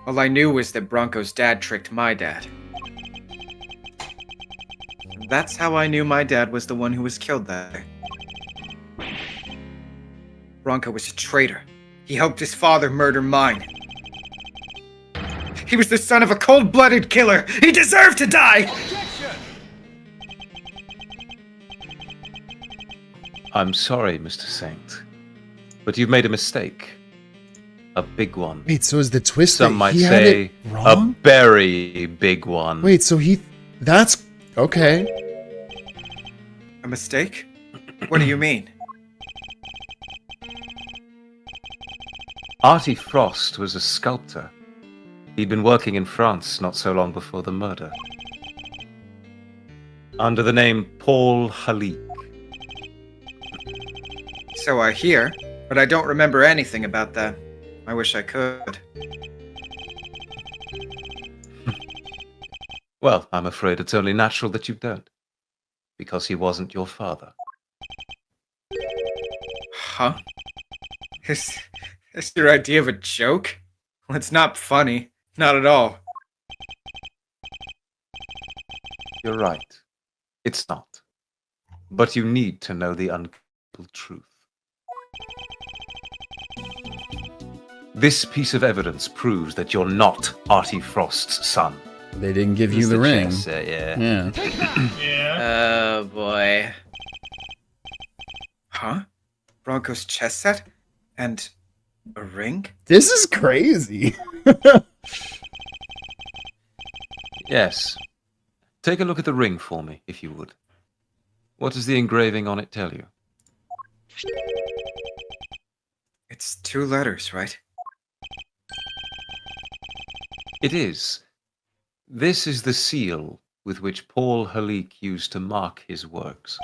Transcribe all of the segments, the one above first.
All I knew was that Bronco's dad tricked my dad. That's how I knew my dad was the one who was killed that day. Bronco was a traitor. He helped his father murder mine. He was the son of a cold-blooded killer. He deserved to die! I'm sorry, Mr. Saint, but you've made a mistake. A big one. Wait, so is the twist Some that might he had say it wrong? a very big one. Wait, so that's okay. A mistake? What do you mean? Artie Frost was a sculptor. He'd been working in France not so long before the murder. Under the name Paul Halik. So I hear, but I don't remember anything about that. I wish I could. Well, I'm afraid it's only natural that you don't. Because he wasn't your father. Huh? Is this your idea of a joke? Well, it's not funny. Not at all. You're right. It's not. But you need to know the uncomfortable truth. This piece of evidence proves that you're not Artie Frost's son. They didn't give you It's the ring. chess, yeah. Yeah. Oh boy. Huh? Bronco's chess set? And a ring? This is crazy. Yes. Take a look at the ring for me, if you would. What does the engraving on it tell you? It's 2 letters, right? It is. This is the seal with which Paul Halik used to mark his works.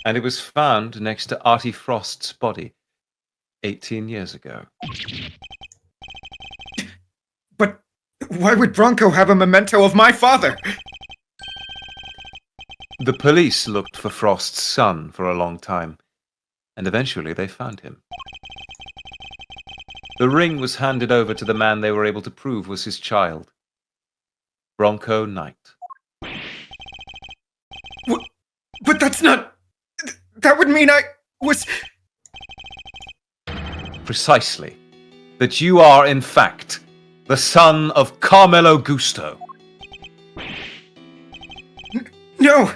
And it was found next to Artie Frost's body 18 years ago. But why would Bronco have a memento of my father? The police looked for Frost's son for a long time, and eventually they found him. The ring was handed over to the man they were able to prove was his child, Bronco Knight. But that's not... That would mean I was... Precisely. That you are, in fact, the son of Carmelo Gusto. No,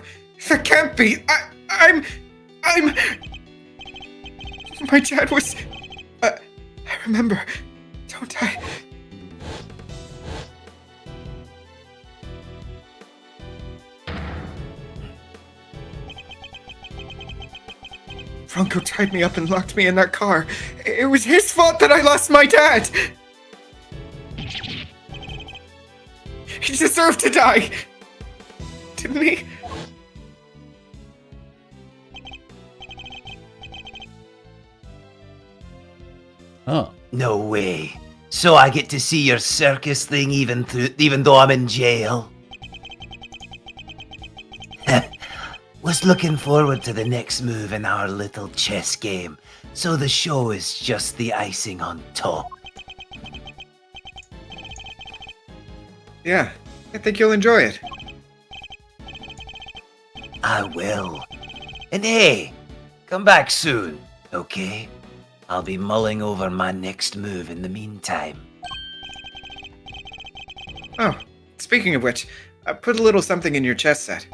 that can't be. I'm... My dad was... I remember, don't I? Bronco tied me up and locked me in that car. It was his fault that I lost my dad. He deserved to die. Didn't he? Oh. No way. So I get to see your circus thing even though I'm in jail? Was looking forward to the next move in our little chess game, so the show is just the icing on top. Yeah, I think you'll enjoy it. I will. And hey, come back soon, okay? I'll be mulling over my next move in the meantime. Oh, speaking of which, I put a little something in your chess set.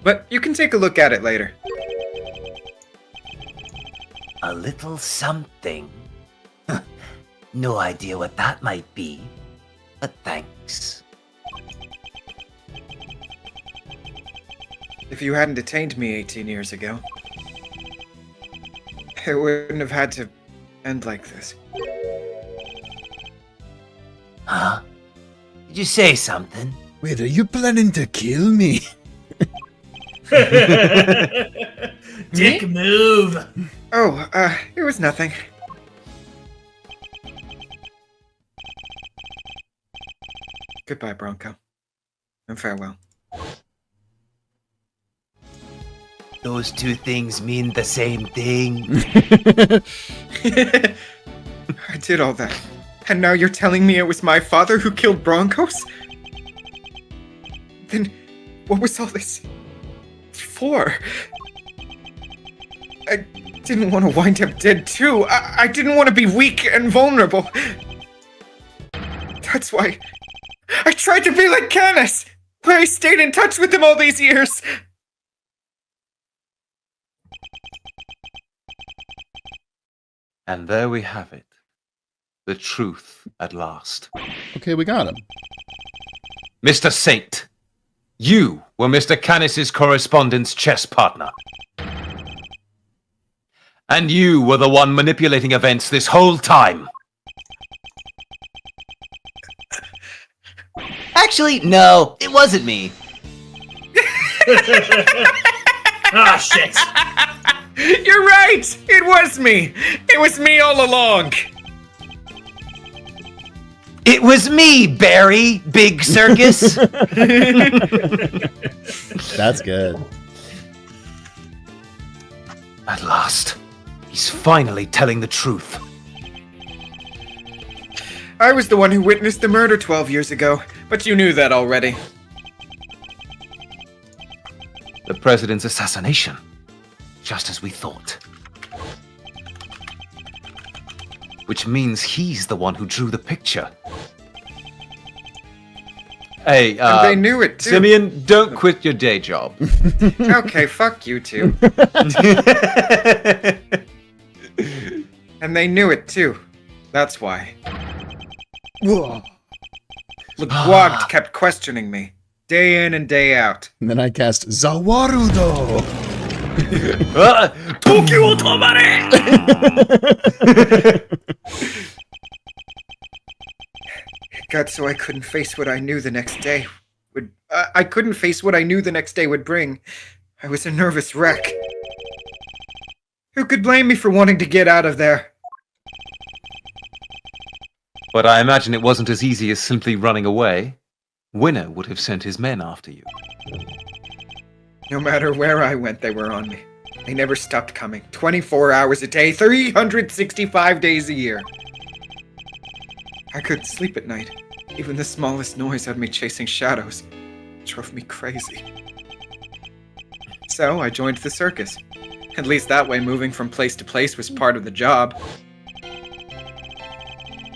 But you can take a look at it later. A little something? No idea what that might be, but thanks. If you hadn't detained me 18 years ago, it wouldn't have had to end like this. Huh? Did you say something? Wait, are you planning to kill me? Dick move. Oh, it was nothing. Goodbye, Bronco. And farewell. Those two things mean the same thing. did all that. And now you're telling me it was my father who killed Broncos? Then what was all this for? I didn't want to wind up dead too. I didn't want to be weak and vulnerable. That's why I tried to be like Canis. Why I stayed in touch with him all these years. And there we have it. The truth at last. Okay, we got him. Mr. Saint, you were Mr. Canis's correspondence chess partner. And you were the one manipulating events this whole time. Actually, no, it wasn't me. Ah, shit. You're right! It was me! It was me all along! It was me, Barry, Big Circus. That's good. At last, he's finally telling the truth. I was the one who witnessed the murder 12 years ago, but you knew that already. The president's assassination. Just as we thought. Which means he's the one who drew the picture. Hey, And they knew it too. Simeon, don't quit your day job. Okay, fuck you two. And they knew it too. That's why. Whoa. Guagt kept questioning me, day in and day out. And then I cast Zawarudo. Tokyo Tomare! It got so I couldn't face what I knew the next day would. I couldn't face what I knew the next day would bring. I was a nervous wreck. Who could blame me for wanting to get out of there? But I imagine it wasn't as easy as simply running away. Winner would have sent his men after you. No matter where I went, they were on me. They never stopped coming. 24 hours a day, 365 days a year. I couldn't sleep at night. Even the smallest noise had me chasing shadows. It drove me crazy. So I joined the circus. At least that way, moving from place to place was part of the job.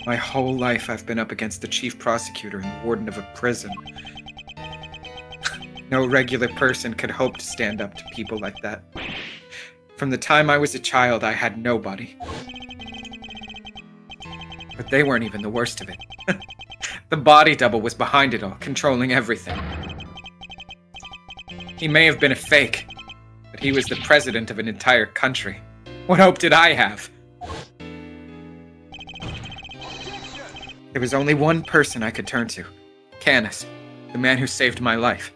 My whole life I've been up against the chief prosecutor and the warden of a prison. No regular person could hope to stand up to people like that. From the time I was a child, I had nobody. But they weren't even the worst of it. The body double was behind it all, controlling everything. He may have been a fake, but he was the president of an entire country. What hope did I have? There was only one person I could turn to. Canis, the man who saved my life.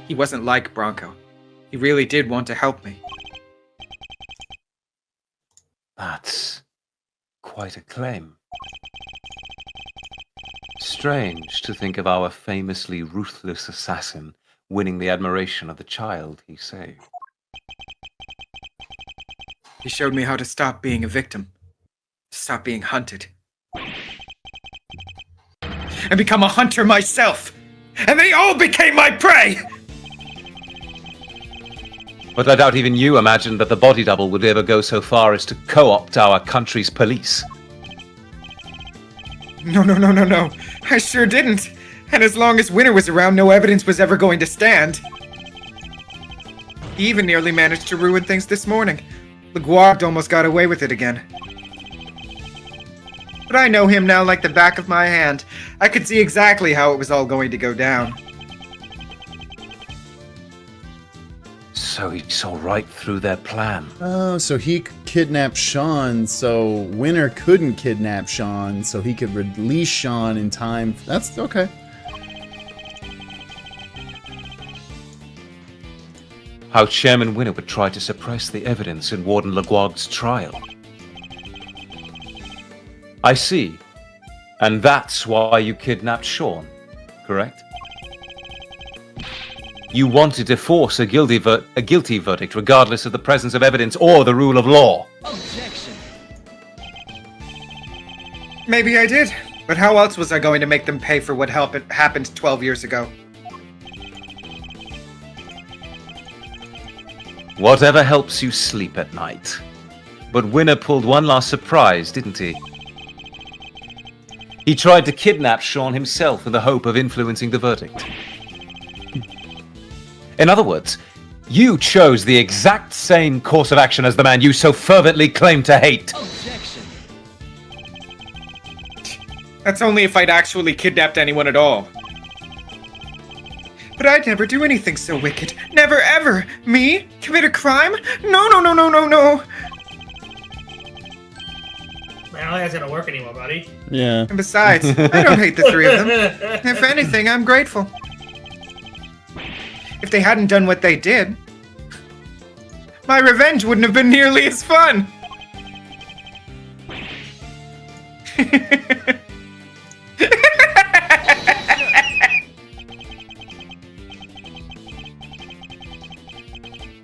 He wasn't like Bronco. He really did want to help me. That's quite a claim. Strange to think of our famously ruthless assassin winning the admiration of the child he saved. He showed me how to stop being a victim. To stop being hunted. And become a hunter myself! And they all became my prey! But I doubt even you imagined that the body double would ever go so far as to co-opt our country's police. No. I sure didn't. And as long as Winter was around, no evidence was ever going to stand. He even nearly managed to ruin things this morning. Guagt almost got away with it again. But I know him now like the back of my hand. I could see exactly how it was all going to go down. So he saw right through their plan. Oh, so he kidnapped Sean, so Winter couldn't kidnap Sean, so he could release Sean in time. That's okay. How Chairman Winner would try to suppress the evidence in Warden Guagt's trial. I see. And that's why you kidnapped Sean, correct? You wanted to force a guilty verdict regardless of the presence of evidence or the rule of law. Objection. Maybe I did, but how else was I going to make them pay for what happened 12 years ago? Whatever helps you sleep at night. But Winner pulled one last surprise, didn't he? He tried to kidnap Sean himself in the hope of influencing the verdict. In other words, you chose the exact same course of action as the man you so fervently claim to hate. That's only if I'd actually kidnapped anyone at all. But I'd never do anything so wicked. Never ever! Me? Commit a crime? No, no, no, no, no, no! Man, I don't think that's gonna work anymore, buddy. Yeah. And besides, I don't hate the three of them. If anything, I'm grateful. If they hadn't done what they did, my revenge wouldn't have been nearly as fun!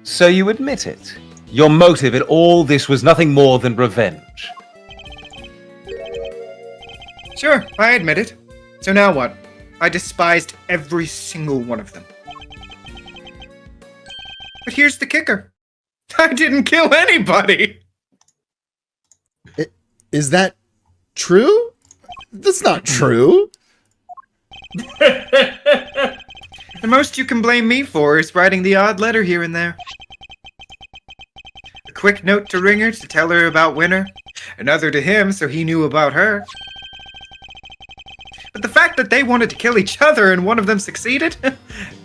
So you admit it. Your motive in all this was nothing more than revenge. Sure, I admit it. So now what? I despised every single one of them. But here's the kicker. I didn't kill anybody! Is that true? That's not true. The most you can blame me for is writing the odd letter here and there. A quick note to Ringer to tell her about Winner. Another to him so he knew about her. But the fact that they wanted to kill each other and one of them succeeded,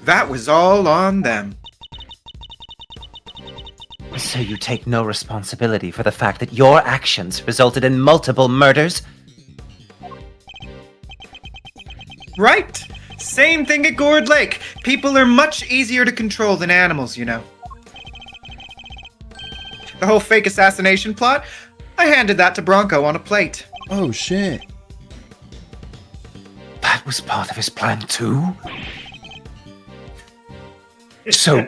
that was all on them. So you take no responsibility for the fact that your actions resulted in multiple murders? Right! Same thing at Gourd Lake. People are much easier to control than animals, you know. The whole fake assassination plot, I handed that to Bronco on a plate. Oh shit. That was part of his plan too? So,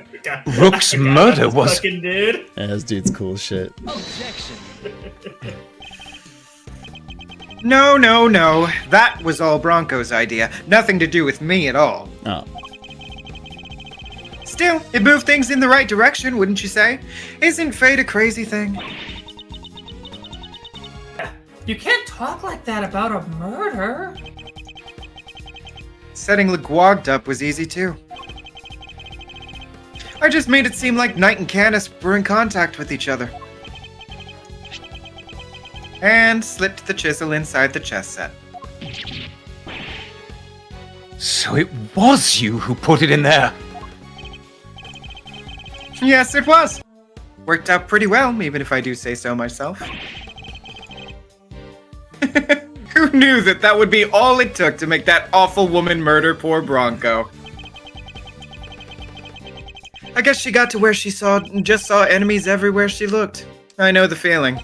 Rook's murder was... Fucking dude. Yeah, this dude's cool as shit. No, no, no. That was all Bronco's idea. Nothing to do with me at all. Oh. Still, it moved things in the right direction, wouldn't you say? Isn't fate a crazy thing? You can't talk like that about a murder. Setting LeGuagged up was easy too. I just made it seem like Knight and Canis were in contact with each other. And slipped the chisel inside the chess set. So it was you who put it in there. Yes, it was. Worked out pretty well, even if I do say so myself. Who knew that that would be all it took to make that awful woman murder poor Bronco? I guess she got to where she just saw enemies everywhere she looked. I know the feeling.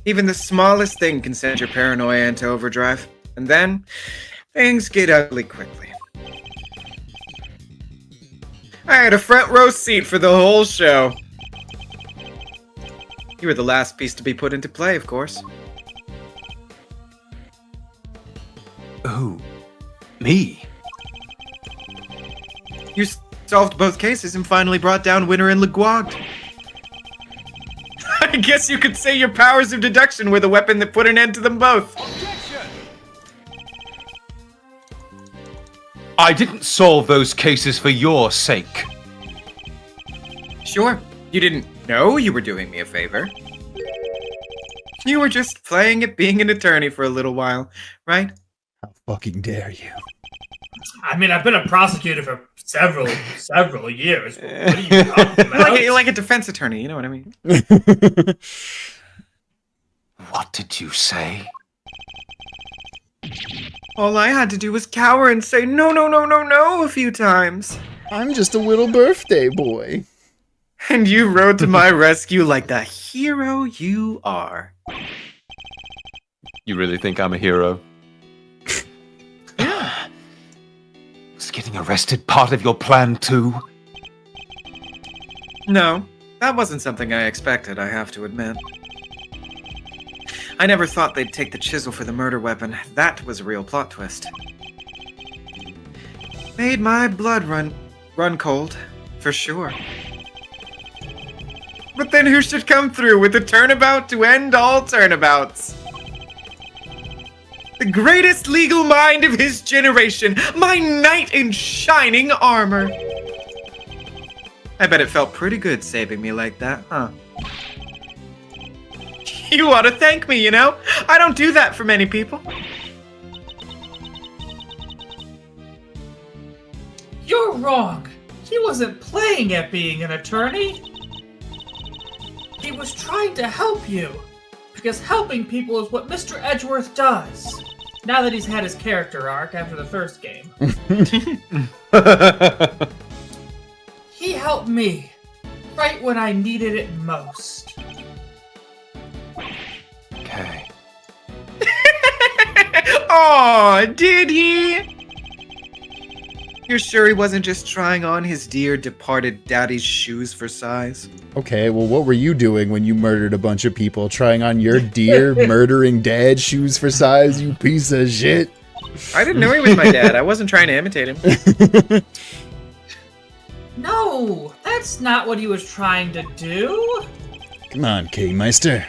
Even the smallest thing can send your paranoia into overdrive. And then, things get ugly quickly. I had a front row seat for the whole show. You were the last piece to be put into play, of course. Who? Me? You solved both cases and finally brought down Winner and LeGuagged. I guess you could say your powers of deduction were the weapon that put an end to them both. I didn't solve those cases for your sake. Sure, you didn't know you were doing me a favor. You were just playing at being an attorney for a little while, right? How fucking dare you? I mean, I've been a prosecutor for several years. What are you talking about? You're like a defense attorney, you know what I mean? What did you say? All I had to do was cower and say no, no, no, no, no a few times. I'm just a little birthday boy. And you rode to my rescue like the hero you are. You really think I'm a hero? Was getting arrested part of your plan too? No, that wasn't something I expected, I have to admit. I never thought they'd take the chisel for the murder weapon. That was a real plot twist. Made my blood run cold, for sure. But then who should come through with the turnabout to end all turnabouts? The greatest legal mind of his generation, my knight in shining armor. I bet it felt pretty good saving me like that, huh? You ought to thank me, you know? I don't do that for many people. You're wrong. He wasn't playing at being an attorney. He was trying to help you. Because helping people is what Mr. Edgeworth does. Now that he's had his character arc after the first game. He helped me. Right when I needed it most. Okay. Aw, did he? You're sure he wasn't just trying on his dear departed daddy's shoes for size? Okay, well, what were you doing when you murdered a bunch of people? Trying on your dear murdering dad's shoes for size, you piece of shit? I didn't know he was my dad. I wasn't trying to imitate him. No, that's not what he was trying to do. Come on, K-Meister.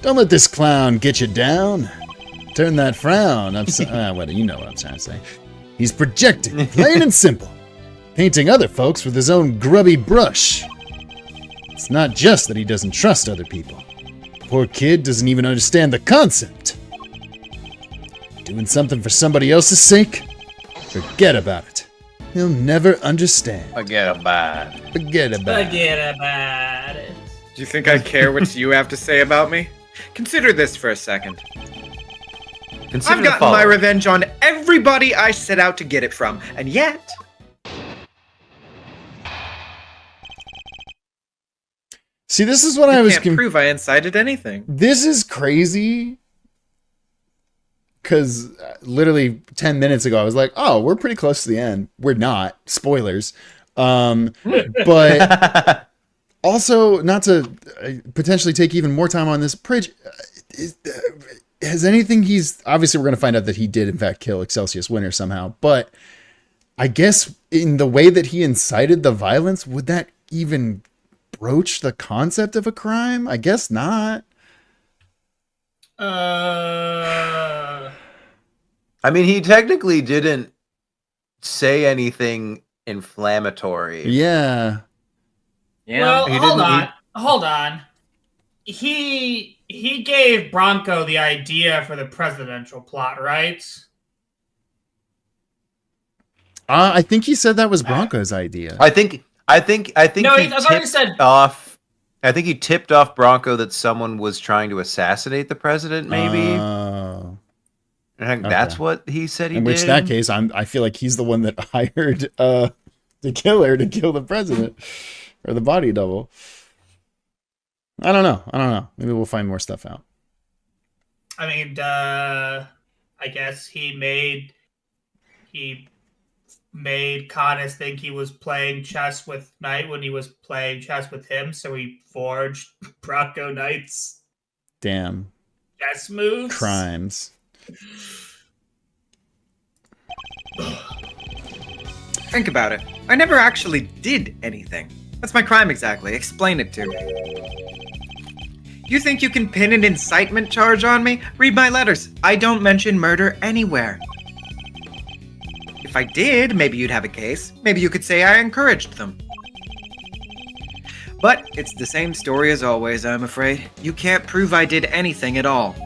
Don't let this clown get you down. Turn that frown upside... well, you know what I'm trying to say. He's projecting, plain and simple. Painting other folks with his own grubby brush. It's not just that he doesn't trust other people. Poor kid doesn't even understand the concept. Doing something for somebody else's sake? Forget about it. He'll never understand. Forget about it. Forget about it. Forget about it. Do you think I care what you have to say about me? Consider this for a second. Consider I've the gotten my following. revenge on everybody I set out to get it from, and yet... See, this is what I was... can't prove I incited anything. This is crazy. Because literally 10 minutes ago, I was like, oh, we're pretty close to the end. We're not. Spoilers. But also, not to potentially take even more time on this, Pridge, has anything obviously we're going to find out that he did in fact kill Excelsius Winter somehow, but I guess in the way that he incited the violence, would that even broach the concept of a crime? I guess not. I mean, he technically didn't say anything inflammatory. Yeah. Well, He hold on. He gave Bronco the idea for the presidential plot, right? I think he said that was Bronco's idea. I think No, he I've already tipped said. off. I think he tipped off Bronco that someone was trying to assassinate the president. Maybe. Oh. I think okay. that's what he said he In did. which that case, I feel like he's the one that hired the killer to kill the president or the body double. I don't know. Maybe we'll find more stuff out. I mean, I guess he made Connus think he was playing chess with Knight when he was playing chess with him, so he forged Bronco Knight's Damn. chess moves. Crimes. Think about it. I never actually did anything. What's my crime exactly? Explain it to me. You think you can pin an incitement charge on me? Read my letters. I don't mention murder anywhere. If I did, maybe you'd have a case. Maybe you could say I encouraged them. But it's the same story as always, I'm afraid. You can't prove I did anything at all.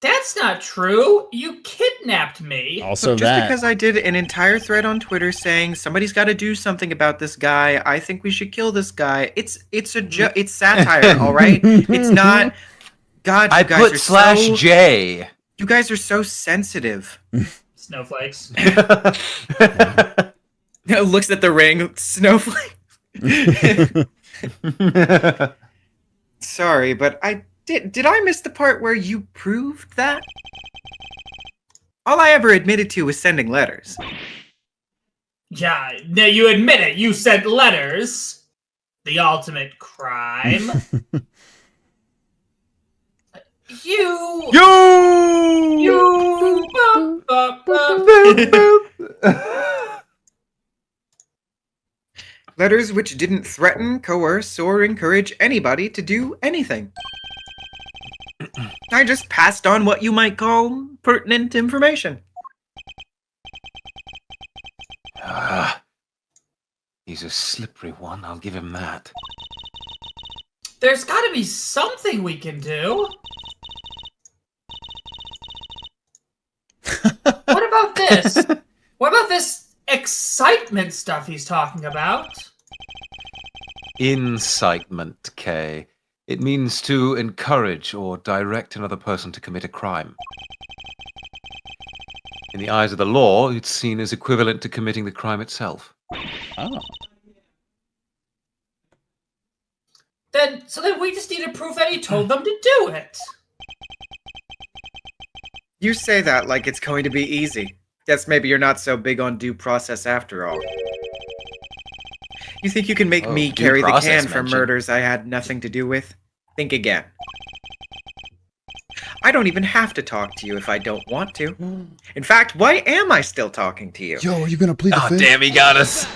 That's not true. You kidnapped me. Also Look, just that. because I did an entire thread on Twitter saying somebody's got to do something about this guy, I think we should kill this guy. It's satire, all right? It's not. God, you I guys put are slash J. You guys are so sensitive. Snowflakes. Looks at the ring. Snowflake. Sorry, but I did I miss the part where you proved that? All I ever admitted to was sending letters. Yeah, now you admit it. You sent letters. the ultimate crime. You. Letters which didn't threaten, coerce, or encourage anybody to do anything. I just passed on what you might call pertinent information. He's a slippery one, I'll give him that. There's gotta be something we can do. What about this? What about this excitement stuff he's talking about? Incitement, Kay. It means to encourage or direct another person to commit a crime. In the eyes of the law, it's seen as equivalent to committing the crime itself. Oh. So then we just need to prove that he told them to do it. You say that like it's going to be easy. Guess maybe you're not so big on due process after all. You think you can make me due carry the process can for mention. murders I had nothing to do with? Think again. I don't even have to talk to you if I don't want to. In fact, why am I still talking to you? Yo, are you gonna plead the Oh, fifth? damn, he got us.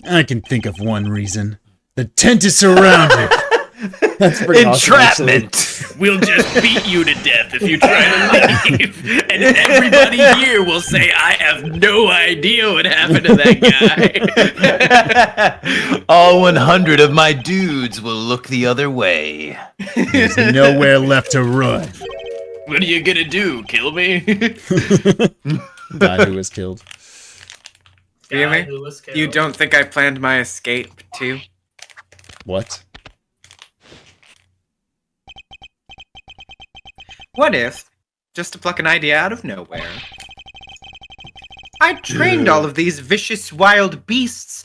I can think of one reason. The tent is surrounded. That's pretty awesome, actually. Entrapment! We'll just beat you to death if you try to leave. And everybody here will say, I have no idea what happened to that guy. All 100 of my dudes will look the other way. There's nowhere left to run. What are you gonna do? Kill me? Guy who was killed. Hear Guy me? who was killed. You don't think I planned my escape, too? What? What if, just to pluck an idea out of nowhere, I trained all of these vicious wild beasts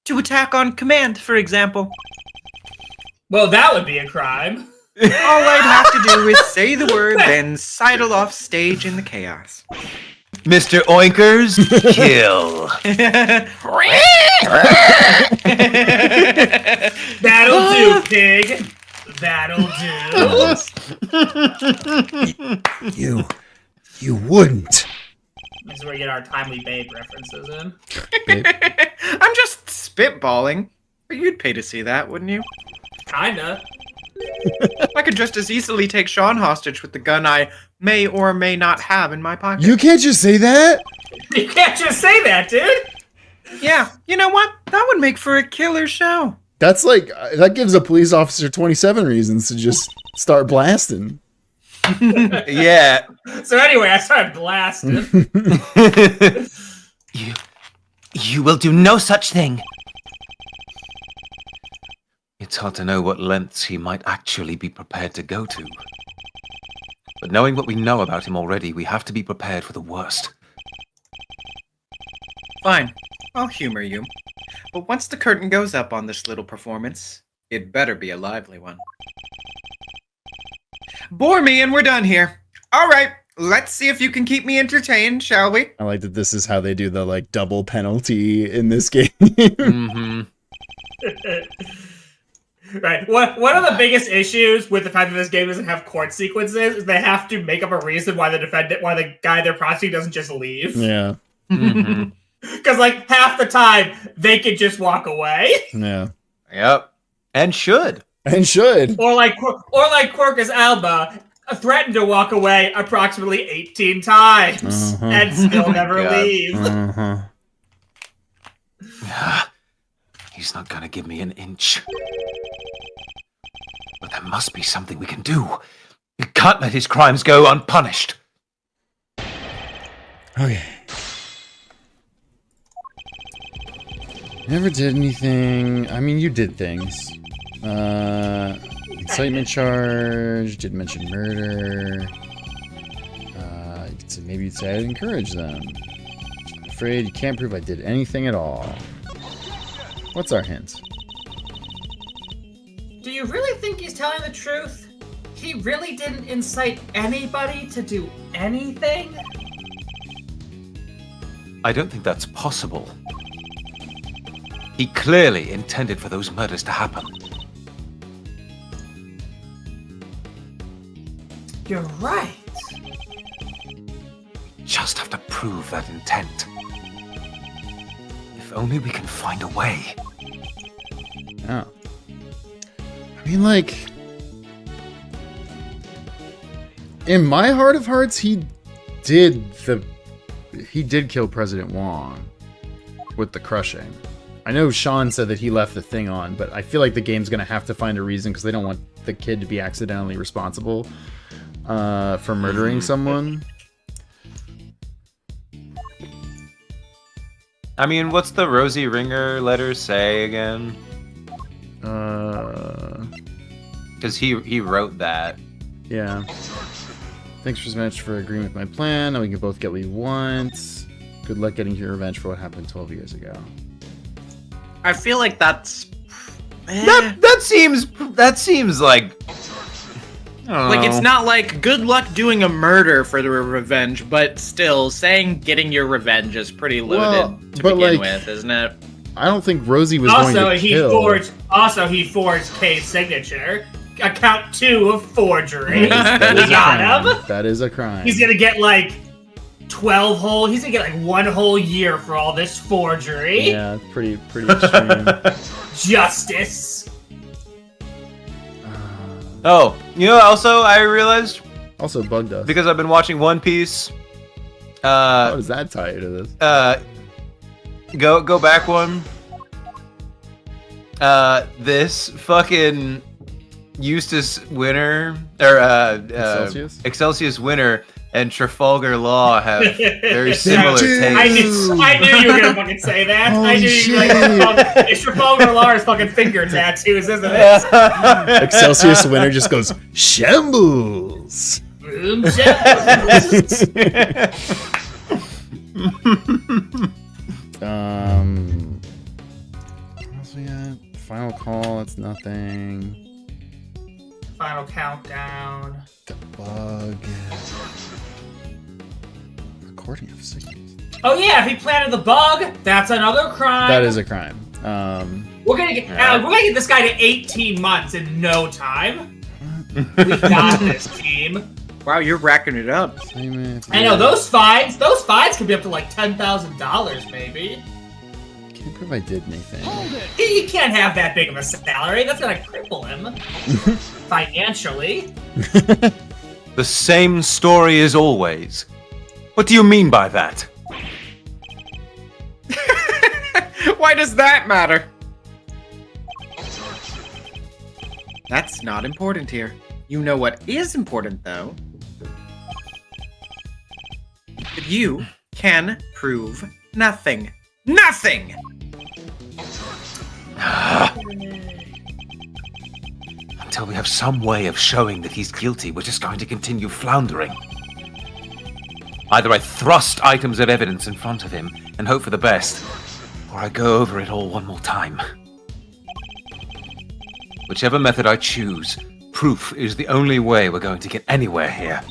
to attack on command, for example? Well, that would be a crime. All I'd have to do is say the word, then sidle off stage in the chaos. Mr. Oinkers, kill. That'll do, pig. That'll do. You wouldn't. This is where we get our Timely Babe references in. I'm just spitballing. But you'd pay to see that, wouldn't you? Kinda. I could just as easily take Sean hostage with the gun I may or may not have in my pocket. You can't just say that. You can't just say that, dude. Yeah, you know what? That would make for a killer show. That's like that gives a police officer 27 reasons to just start blasting. Yeah. So anyway, I started blasting. You will do no such thing. It's hard to know what lengths he might actually be prepared to go to. But knowing what we know about him already, we have to be prepared for the worst. Fine, I'll humor you. But once the curtain goes up on this little performance, it better be a lively one. Bore me and we're done here. All right, let's see if you can keep me entertained, shall we? I like that this is how they do the like double penalty in this game. Mm-hmm. Right. One of the biggest issues with the fact that this game doesn't have court sequences is they have to make up a reason why the guy they're prosecuting doesn't just leave. Yeah. Mm-hmm. Because like half the time they could just walk away, Yeah. Yep. And should. And should. or like Quercus Alba threatened to walk away approximately 18 times Uh-huh. and still never God. leave. Uh-huh. He's not gonna give me an inch. But there must be something we can do. We can't let his crimes go unpunished. Okay. Never did anything. I mean, you did things. Incitement charge. Did mention murder. So maybe you'd say I'd encourage them. I'm afraid you can't prove I did anything at all. What's our hint? Do you really think he's telling the truth? He really didn't incite anybody to do anything? I don't think that's possible. He clearly intended for those murders to happen. You're right. Just have to prove that intent. If only we can find a way. Oh. I mean, like, in my heart of hearts, he did kill President Wong with the crushing. I know Sean said that he left the thing on, but I feel like the game's gonna have to find a reason because they don't want the kid to be accidentally responsible for murdering someone. I mean, what's the Rosie Ringer letter say again? Because he wrote that. Yeah. Thanks so much for agreeing with my plan. Now we can both get what we want. Good luck getting your revenge for what happened 12 years ago. I feel like that's That seems like I don't like know. it's not like good luck doing a murder for the revenge, but still saying getting your revenge is pretty limited to but, begin like, with, isn't it? I don't think Rosie was going to kill. He forged Kay's signature. Account 2 of forgery. We That is a got crime. him. That is a crime. He's gonna get like 12 whole. He's gonna get like 1 whole year for all this forgery. Yeah, pretty extreme. Justice. Oh, you know, also I realized Also bugged us. because I've been watching One Piece. How does that tie into this? Go back one. This fucking Eustace Winter or Excelsius Winter and Trafalgar Law have very similar Dude. tastes. I knew you were gonna fucking say that. Holy I knew you were like, it's Trafalgar Law's fucking finger tattoos, isn't it? Excelsius Winter just goes, shambles! Boom, shambles. What else we got? Final call, that's nothing. Final countdown. The bug. Recording of signals. Oh yeah, if he planted the bug, that's another crime. That is a crime. We're gonna get this guy to 18 months in no time. We got this, team. Wow, you're racking it up. I know those fines could be up to like $10,000 maybe. Can't prove I did anything. He can't have that big of a salary. That's gonna cripple him financially. The same story as always. What do you mean by that? Why does that matter? That's not important here. You know what is important, though? That you can prove nothing. Nothing! Until we have some way of showing that he's guilty, we're just going to continue floundering. Either I thrust items of evidence in front of him and hope for the best, or I go over it all one more time. Whichever method I choose, proof is the only way we're going to get anywhere here.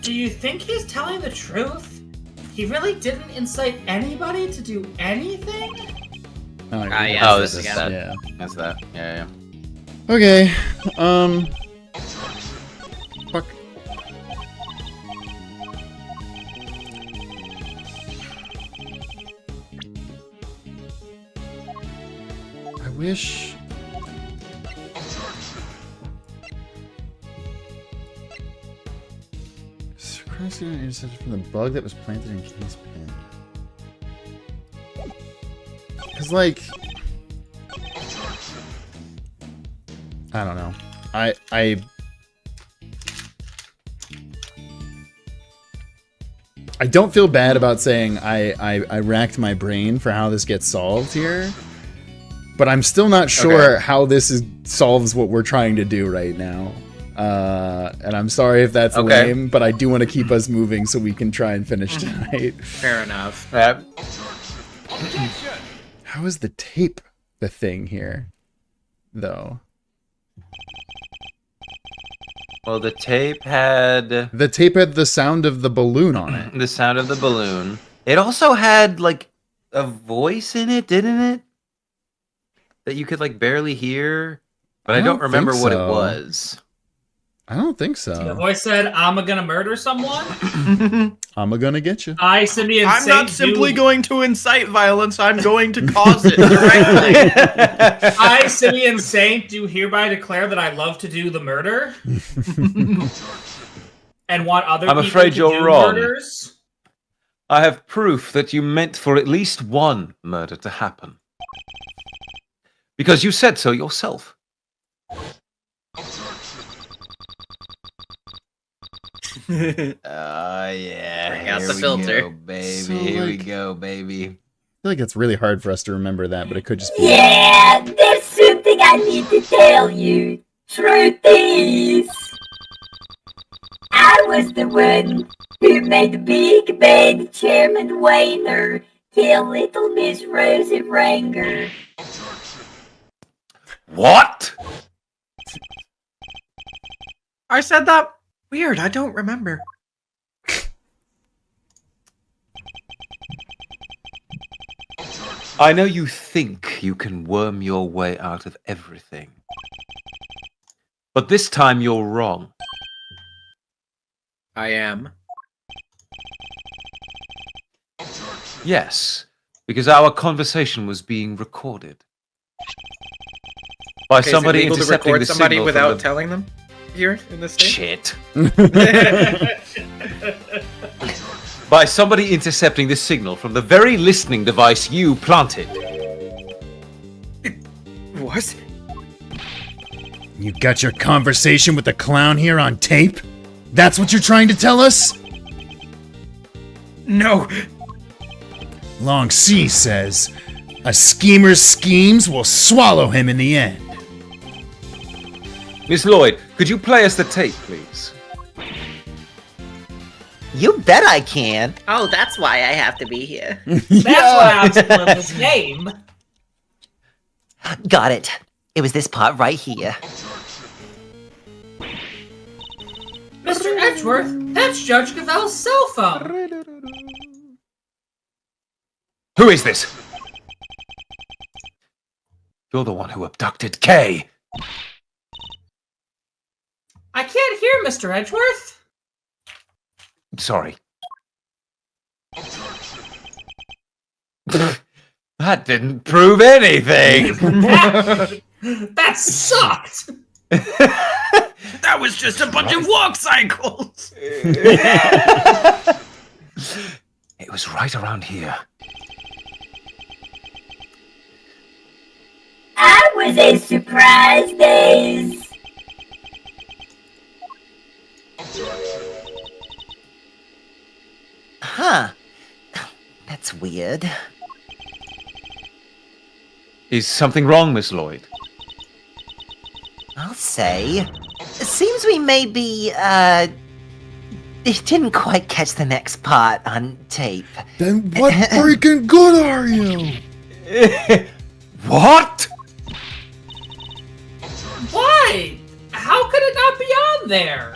Do you think he's telling the truth? He really didn't incite anybody to do anything? yeah, this is that. Yeah. That's that. Yeah. Okay. Fuck. I wish. Surprisingly intercepted from the bug that was planted in King's pin. Cause like, I don't know. I don't feel bad about saying I racked my brain for how this gets solved here, but I'm still not sure how this solves what we're trying to do right now. And I'm sorry if that's lame, but I do want to keep us moving so we can try and finish tonight. Fair enough. How is the tape the thing here, though? Well, the tape had The tape had the sound of the balloon on it. the sound of the balloon. It also had, like, a voice in it, didn't it? That you could, like, barely hear. But I don't remember think what it so. was. I don't think The so. voice said, "I'm gonna murder someone." I'm gonna get you. I, Simeon, I'm not Saint, simply do- going to incite violence, I'm going to cause it directly. I, Simeon Saint, do hereby declare that I love to do the murder and want other I'm people afraid to you're do wrong. murders. I have proof that you meant for at least one murder to happen. Because you said so yourself. Yeah. Bring out here the we filter. go, baby. So, Here we like- go, baby. I feel like it's really hard for us to remember that, but it could just be. Yeah, there's something I need to tell you. Truth is, I was the one who made the big bad Chairman Wayner kill little Miss Rosie Ranger. What? I said that? Weird, I don't remember. I know you think you can worm your way out of everything. But this time you're wrong. I am. Yes, because our conversation was being recorded. By Okay, somebody is it legal to intercepting record the somebody signal without from the... telling them here in this state? Shit. By somebody intercepting the signal from the very listening device you planted. What? You got your conversation with the clown here on tape? That's what you're trying to tell us? No! Long C says, a schemer's schemes will swallow him in the end. Miss Lloyd, could you play us the tape, please? You bet I can. Oh, that's why I have to be here. That's why I'm still in this game. Got it. It was this part right here. Mr. Edgeworth, that's Judge Cavell's cell phone. Who is this? You're the one who abducted Kay. I can't hear Mr. Edgeworth. Sorry. That didn't prove anything. That sucked. That was just a bunch of walk cycles! It was right around here. I was a surprise, Days. Huh. That's weird. Is something wrong, Miss Lloyd? I'll say. It seems we maybe, didn't quite catch the next part on tape. Then what freaking good are you? What? Why? How could it not be on there?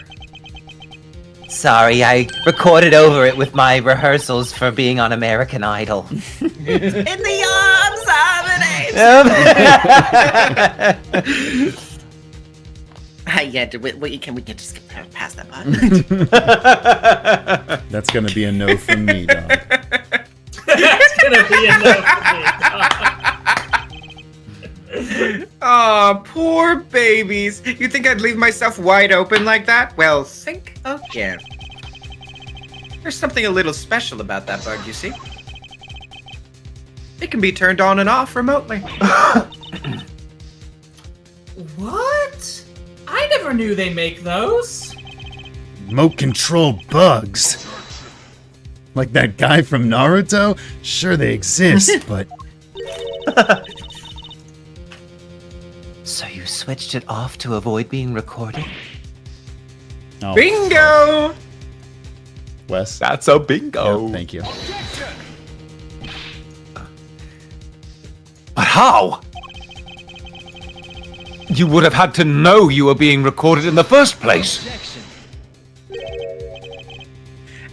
Sorry, I recorded over it with my rehearsals for being on American Idol. In the arms of an angel. Can we just get past that part? That's gonna be a no from me, dog. That's gonna be enough for me. Aw, poor babies. You think I'd leave myself wide open like that? Well, think again. There's something a little special about that bug, you see. It can be turned on and off remotely. What? I never knew they make those. Remote control bugs. Like that guy from Naruto? Sure they exist, but So you switched it off to avoid being recorded? oh, Bingo! Wes. That's a bingo. Yeah, thank you. But how? You would have had to know you were being recorded in the first place.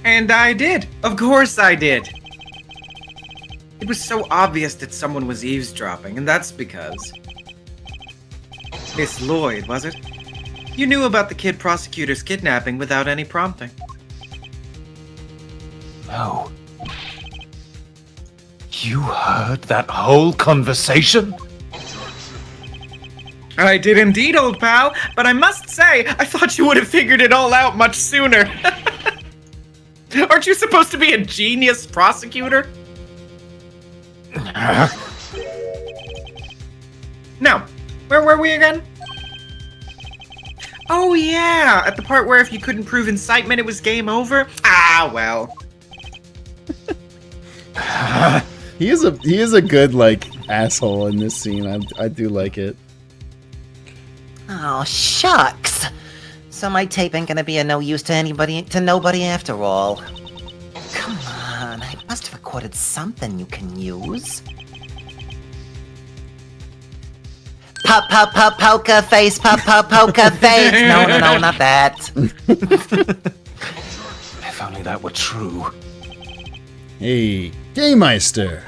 And I did. Of course I did. It was so obvious that someone was eavesdropping, and that's because... Miss Lloyd, was it? You knew about the kid prosecutor's kidnapping without any prompting. No. You heard that whole conversation? I did indeed, old pal, but I must say, I thought you would have figured it all out much sooner. Aren't you supposed to be a genius prosecutor? Now, where were we again? Oh yeah, at the part where if you couldn't prove incitement, it was game over? Ah, well. He is a good like asshole in this scene. I do like it. Oh, shucks. So my tape ain't gonna be of no use to nobody after all. Come on, I must have recorded something you can use. Poker face, poker face. No, not that. If only that were true. Hey, Gaymeister.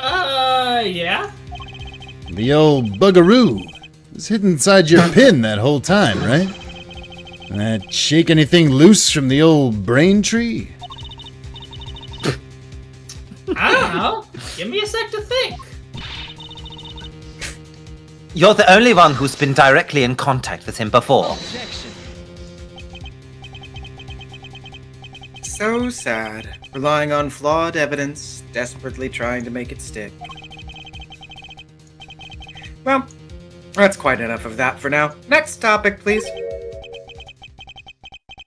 Yeah? The old bugaroo was hidden inside your pin that whole time, right? That shake anything loose from the old brain tree? I don't know. Give me a sec to think. You're the only one who's been directly in contact with him before. So sad. Relying on flawed evidence, desperately trying to make it stick. Well, that's quite enough of that for now. Next topic, please.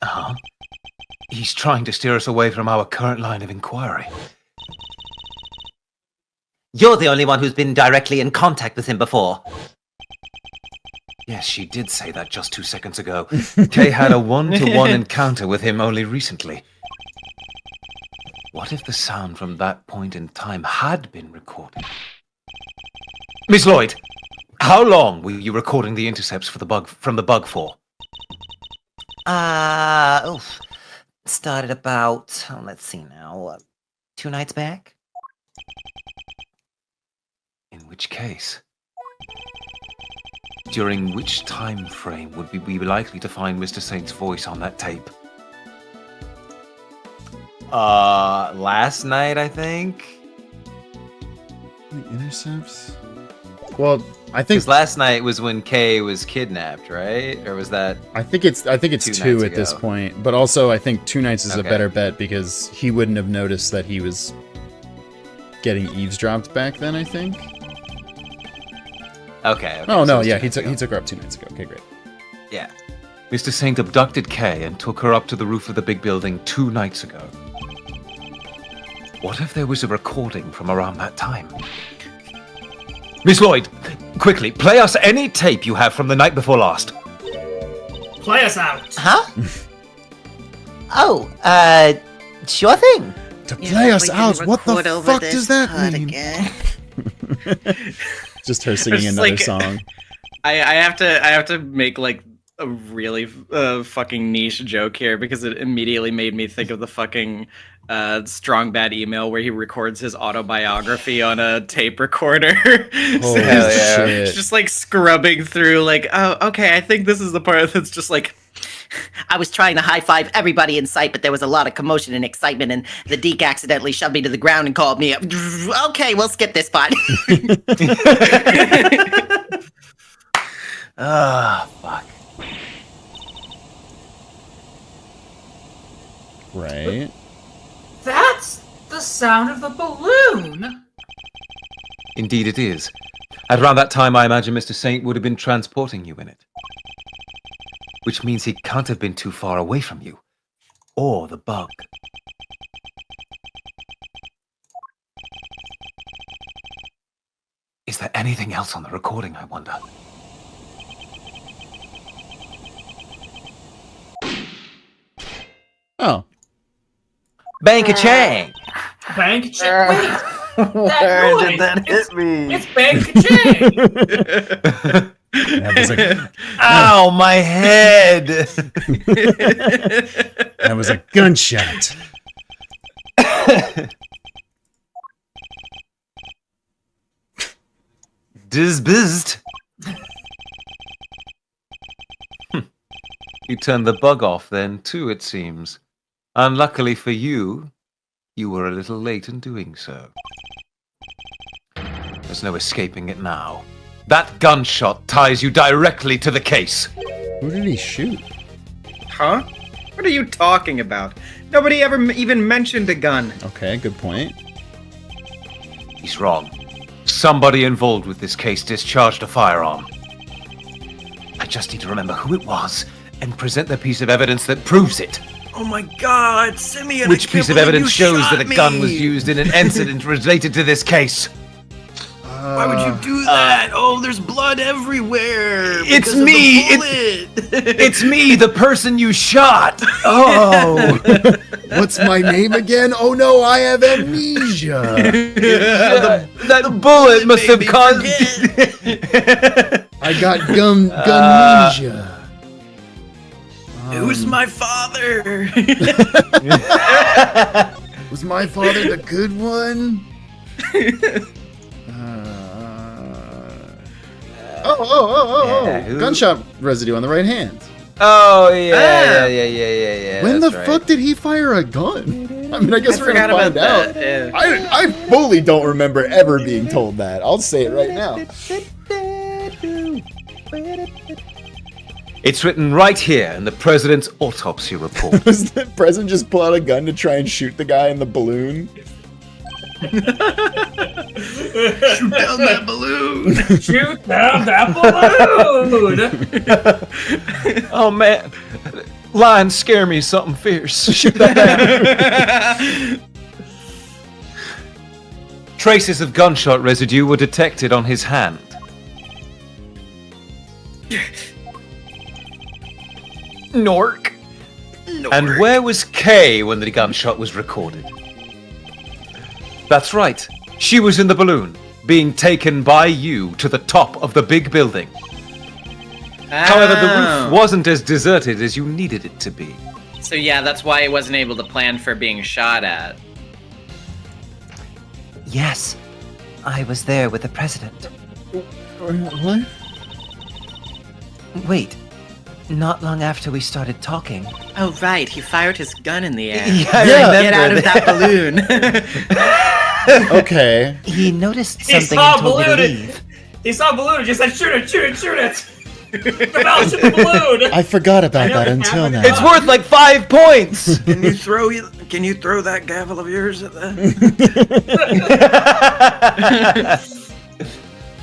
Uh-huh. He's trying to steer us away from our current line of inquiry. You're the only one who's been directly in contact with him before. Yes, she did say that just 2 seconds ago. Kay had a one-to-one encounter with him only recently. What if the sound from that point in time had been recorded? Miss Lloyd, how long were you recording the intercepts for the bug for? Started about, let's see now, 2 nights back? In which case, during which time frame would we be likely to find Mr. Saint's voice on that tape? Last night, I think? The intercepts? Well, I think Because last night was when Kay was kidnapped, right? Or was that... I think it's 2 two nights at this ago. point, but also I think 2 nights is a Okay. better bet because he wouldn't have noticed that he was getting eavesdropped back then, I think. Okay. Oh no, so it yeah, was 2 he nights took ago. he took her up 2 nights ago. Okay, great. Yeah. Mr. Saint abducted Kay and took her up to the roof of the big building 2 nights ago. What if there was a recording from around that time? Miss Lloyd, quickly, play us any tape you have from the night before last. Play us out. Huh? Sure thing. To play us out, what the fuck does that mean? Again. Just her singing It's another like- song. I have to make like a really fucking niche joke here because it immediately made me think of the fucking Strong Bad email where he records his autobiography on a tape recorder. Holy hell yeah. shit. It's just like scrubbing through like, oh, okay, I think this is the part that's just like, I was trying to high five everybody in sight, but there was a lot of commotion and excitement, and the Deke accidentally shoved me to the ground and called me up. Okay, we'll skip this part. Fuck. Right. That's the sound of the balloon. Indeed it is. At around that time, I imagine Mr. Saint would have been transporting you in it. Which means he can't have been too far away from you. Or the bug. Is there anything else on the recording, I wonder? Oh. Bank a Chang. Bank check. Wait, that noise. It's me? Bank check. That was a, Ow, my head. that was a gunshot. disbursed. You turned the bug off then, too, it seems. Unluckily for you, you were a little late in doing so. There's no escaping it now. That gunshot ties you directly to the case. Who did he shoot? Huh? What are you talking about? Nobody ever even mentioned a gun. Okay, good point. He's wrong. Somebody involved with this case discharged a firearm. I just need to remember who it was and present the piece of evidence that proves it. Oh my god, Simeon! Which piece of evidence shows that a gun was used in an incident related to this case? Why would you do that? Oh, there's blood everywhere. It's because of me! the bullet. It's me, the person you shot! Oh! What's my name again? Oh no, I have amnesia! That bullet must have caused... I got gunnesia. Who's my father? Was my father the good one? Yeah, who- Gunshot residue on the right hand. Oh, yeah. When the that's fuck right. did he fire a gun? I mean, I guess I we're gonna forgot about find out. that. Yeah. I fully don't remember ever being told that. I'll say it right now. It's written right here in the president's autopsy report. Was the president just pull out a gun to try and shoot the guy in the balloon? Shoot down that balloon. Shoot down that balloon! Oh, man. Lions scare me something fierce. Shoot that down. Traces of gunshot residue were detected on his hand. Nork. And where was Kay when the gunshot was recorded? That's right. She was in the balloon, being taken by you to the top of the big building. However, the roof wasn't as deserted as you needed it to be. So yeah, that's why he wasn't able to plan for being shot at. Yes, I was there with the president. What? Wait, not long after we started talking. Oh right, he fired his gun in the air. Yeah, Get out of that balloon. Okay. He noticed He something saw and told me to balloon. leave. He saw a balloon and just said, shoot it, shoot it, shoot it! Val, shoot the balloon! I forgot about I know that it until happened. now. It's worth like 5 points! Can you throw that gavel of yours at that?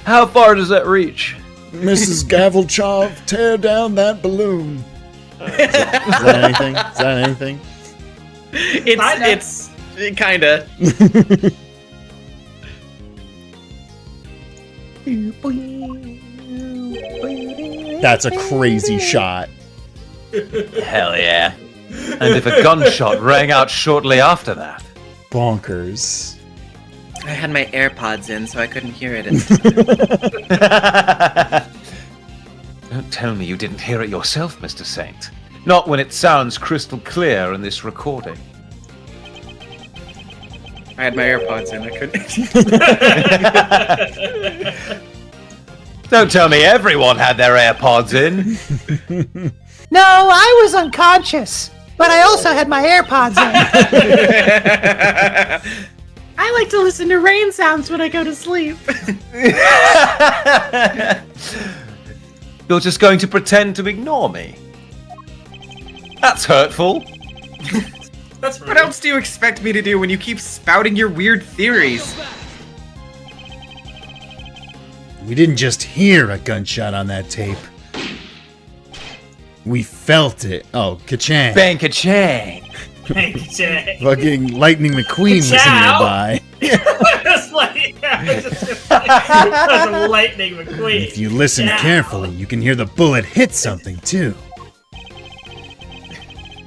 How far does that reach? Mrs. Gavelchov, tear down that balloon. Is that anything? Is that anything? It's kinda. That's a crazy shot. Hell yeah. And if a gunshot rang out shortly after that? Bonkers. I had my AirPods in, so I couldn't hear it. Don't tell me you didn't hear it yourself, Mr. Saint. Not when it sounds crystal clear in this recording. I had my AirPods in. I couldn't. Don't tell me everyone had their AirPods in. No, I was unconscious, but I also had my AirPods in. I like to listen to rain sounds when I go to sleep. You're just going to pretend to ignore me? That's hurtful. That's What else do you expect me to do when you keep spouting your weird theories? We didn't just hear a gunshot on that tape. We felt it. Oh, ka-chang. Bang ka-chang. Fucking Lightning McQueen was Ka-chow. nearby. It's like, that's a lightning McQueen. If you listen Yeah. carefully, you can hear the bullet hit something too.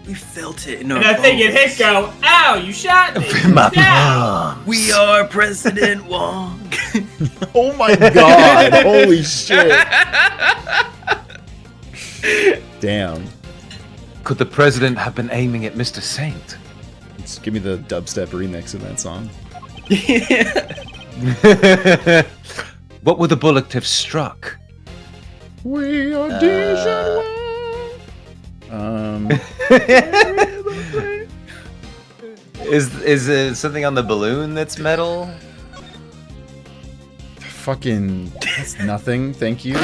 We felt it in our And I think it hit go, ow, you shot me. My Ow. We are President Wong. Oh my god! Holy shit! Damn. Could the president have been aiming at Mr. Saint? Just give me the dubstep remix of that song. What would the bullet have struck? We audition. Is it something on the balloon that's metal? Fucking, that's nothing. Thank you.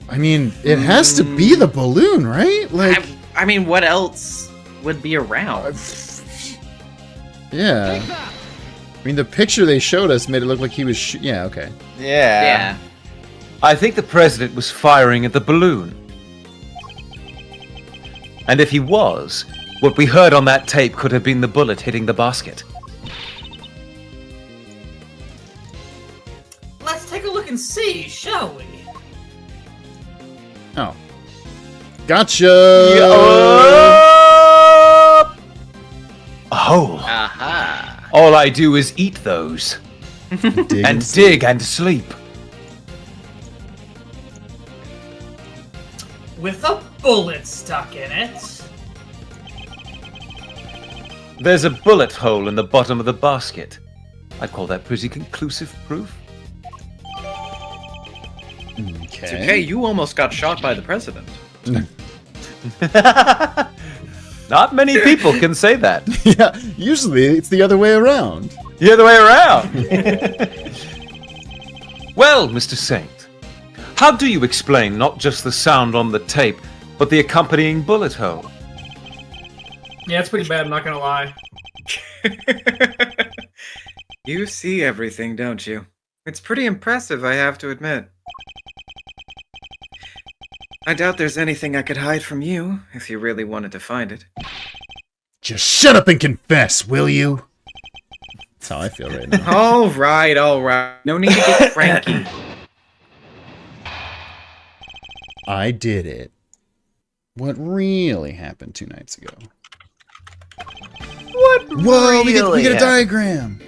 I mean, it has to be the balloon, right? Like, I mean, what else would be around? yeah. I mean, the picture they showed us made it look like he was. Yeah. Okay. Yeah. I think the president was firing at the balloon. And if he was, what we heard on that tape could have been the bullet hitting the basket. Let's take a look and see, shall we? Oh. Gotcha. Oh. Aha. All I do is eat those. Dig and sleep. With a bullet stuck in it. There's a bullet hole in the bottom of the basket. I'd call that pretty conclusive proof. It's okay, you almost got shot by the president. Not many people can say that. Yeah, usually it's the other way around. The other way around. Well, Mr. Saint, how do you explain not just the sound on the tape, but the accompanying bullet hole? Yeah, it's pretty bad, I'm not gonna lie. You see everything, don't you? It's pretty impressive, I have to admit. I doubt there's anything I could hide from you, if you really wanted to find it. Just shut up and confess, will you? That's how I feel right now. All right. No need to get cranky. I did it. What really happened 2 nights ago? What? Whoa, we get a diagram.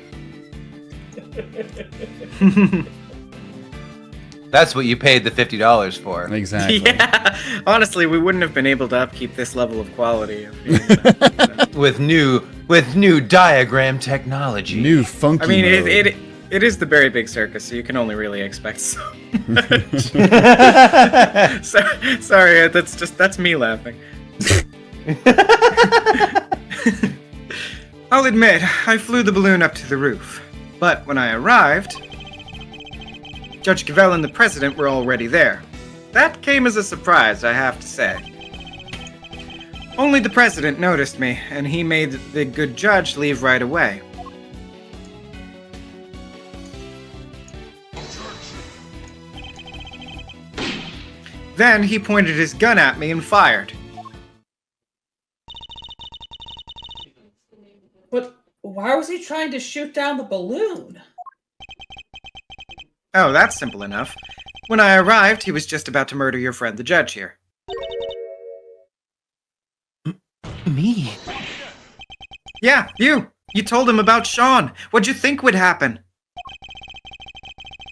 That's what you paid the $50 for. Exactly. Yeah. Honestly, we wouldn't have been able to upkeep this level of quality With new diagram technology. New funky I mean, mode. it is the very big circus, so you can only really expect so much. Sorry, that's me laughing. I'll admit, I flew the balloon up to the roof. But when I arrived, Judge Cavell and the president were already there. That came as a surprise, I have to say. Only the president noticed me, and he made the good judge leave right away. Then he pointed his gun at me and fired. But why was he trying to shoot down the balloon? Oh, that's simple enough. When I arrived, he was just about to murder your friend the judge here. Me? Yeah, you! You told him about Sean. What'd you think would happen?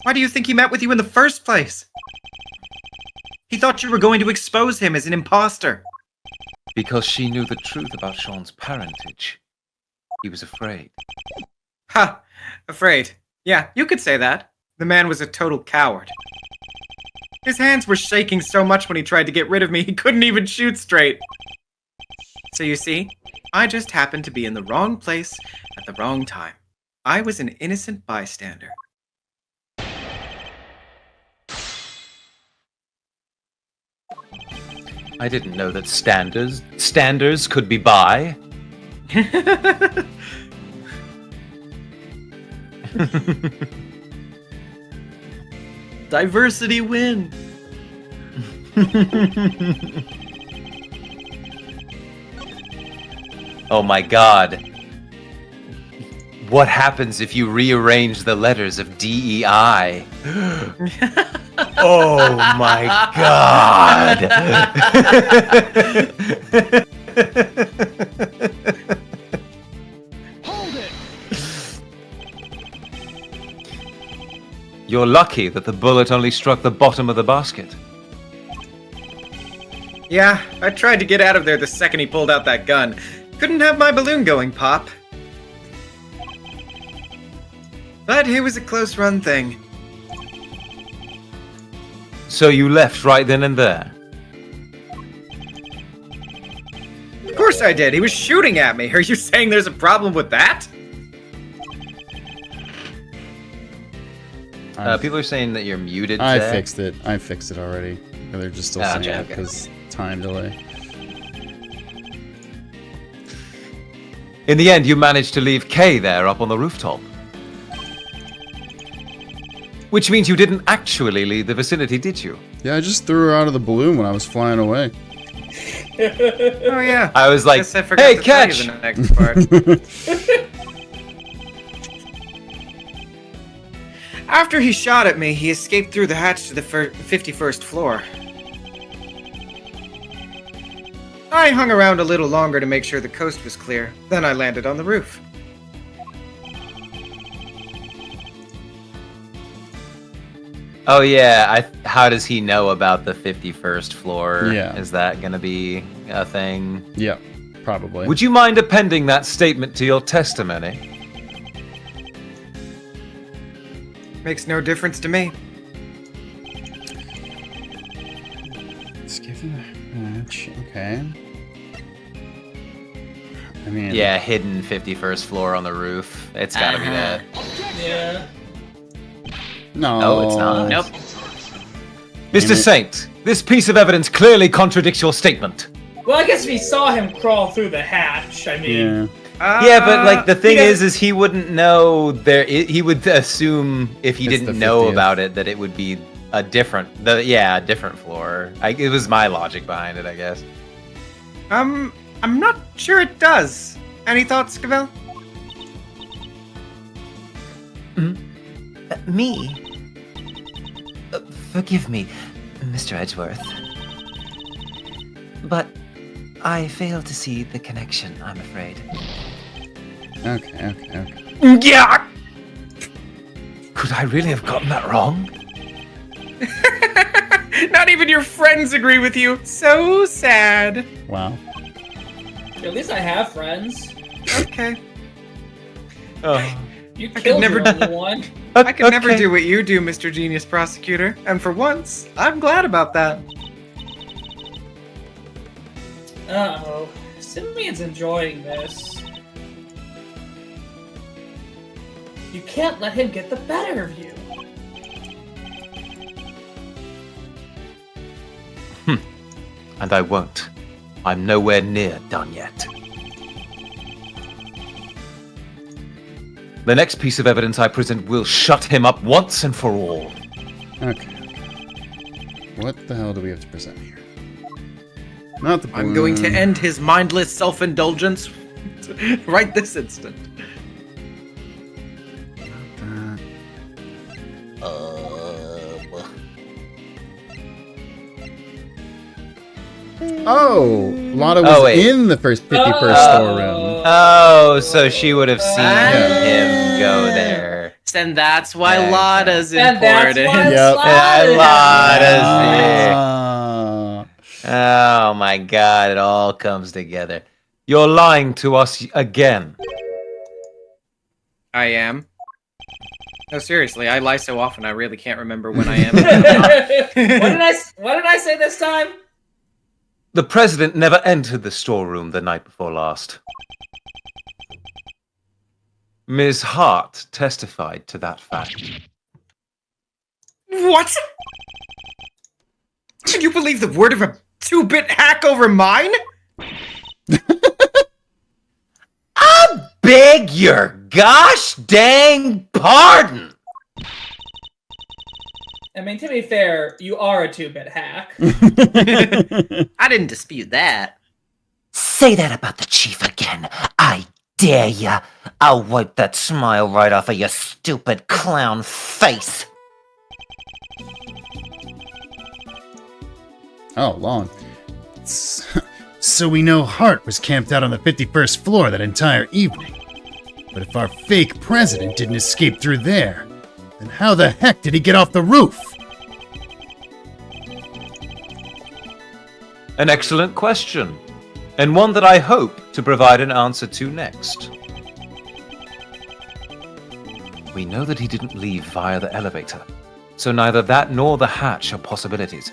Why do you think he met with you in the first place? He thought you were going to expose him as an imposter. Because she knew the truth about Sean's parentage. He was afraid. Ha! Afraid. Yeah, you could say that. The man was a total coward. His hands were shaking so much when he tried to get rid of me, he couldn't even shoot straight. So you see, I just happened to be in the wrong place at the wrong time. I was an innocent bystander. I didn't know that standers could be bi. Diversity win. Oh my god. What happens if you rearrange the letters of DEI? Oh my god. You're lucky that the bullet only struck the bottom of the basket. Yeah, I tried to get out of there the second he pulled out that gun. Couldn't have my balloon going, Pop. But it was a close run thing. So you left right then and there? Of course I did. He was shooting at me. Are you saying there's a problem with that? People are saying that you're muted. I Zach. fixed it. I fixed it already. They're just still saying it because time delay. In the end, you managed to leave Kay there up on the rooftop. Which means you didn't actually leave the vicinity, did you? Yeah, I just threw her out of the balloon when I was flying away. Oh yeah. I was like, Guess I forgot hey, to tell you catch! the next part. After he shot at me, he escaped through the hatch to the 51st floor. I hung around a little longer to make sure the coast was clear. Then I landed on the roof. Oh yeah, how does he know about the 51st floor? Yeah. Is that gonna be a thing? Yeah, probably. Would you mind appending that statement to your testimony? Makes no difference to me. Escape from the hatch. Okay. I mean... Yeah, hidden 51st floor on the roof. It's gotta be that. Yeah. No. Oh, it's not. Nope. Mr. Saint, this piece of evidence clearly contradicts your statement. Well, I guess if he saw him crawl through the hatch, I mean... Yeah. Yeah, but like the thing he is he wouldn't know there. He would assume if he It's didn't the know 50th. about it that it would be a different, a different floor. It was my logic behind it, I guess. I'm not sure it does. Any thoughts, Cavell? Me? Forgive me, Mr. Edgeworth. But I fail to see the connection, I'm afraid. Okay. Yeah. Could I really have gotten that wrong? Not even your friends agree with you. So sad. Wow. At least I have friends. Okay. Oh. You could killed never- your only one. I could never do what you do, Mr. Genius Prosecutor. And for once, I'm glad about that. Uh-oh. Simeon's enjoying this. You can't let him get the better of you. And I won't. I'm nowhere near done yet. The next piece of evidence I present will shut him up once and for all. Okay. What the hell do we have to present here? Not the I'm going to balloon. end his mindless self-indulgence right this instant. Oh, Lotta was wait. in the first 51st storeroom. Oh, so she would have seen him go there. And that's why Okay. Lotta's And that's important. why Yep. Lotta's Oh my god, it all comes together. You're lying to us again. I am. No, seriously, I lie so often I really can't remember when I am. and when I'm not. What did I say this time? The president never entered the storeroom the night before last. Ms. Hart testified to that fact. What? Can you believe the word of a 2-bit hack over mine? I beg your gosh dang pardon! I mean, to be fair, you are a 2-bit hack. I didn't dispute that. Say that about the chief again. I dare ya. I'll wipe that smile right off of your stupid clown face. Oh, long. So we know Hart was camped out on the 51st floor that entire evening. But if our fake president didn't escape through there, then how the heck did he get off the roof? An excellent question, and one that I hope to provide an answer to next. We know that he didn't leave via the elevator, so neither that nor the hatch are possibilities.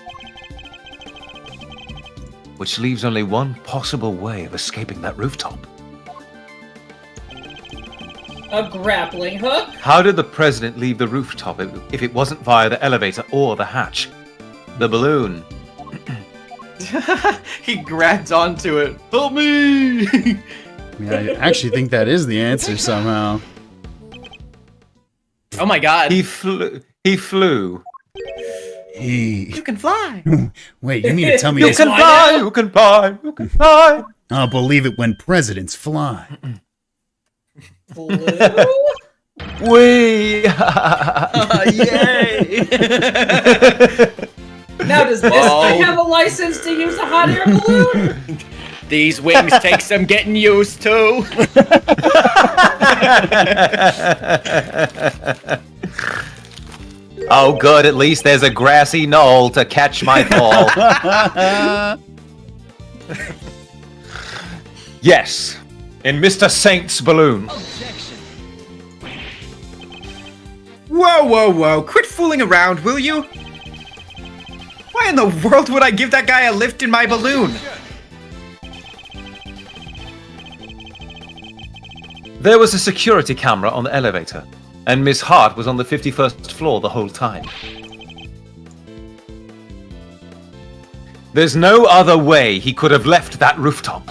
Which leaves only one possible way of escaping that rooftop. A grappling hook? How did the president leave the rooftop if it wasn't via the elevator or the hatch? The balloon. He grabbed onto it. Help me! I actually think that is the answer somehow. Oh my god. He flew. You can fly. Wait, you mean to tell me You this? can fly, you can fly, you can fly. I'll believe it when presidents fly. Blue? Wee! Yay! Now, does this guy have a license to use a hot air balloon? These wings take some getting used to. Oh, good. At least there's a grassy knoll to catch my fall. Yes, in Mr. Saint's balloon. Whoa, whoa, whoa. Quit fooling around, will you? Why in the world would I give that guy a lift in my balloon? There was a security camera on the elevator, and Miss Hart was on the 51st floor the whole time. There's no other way he could have left that rooftop.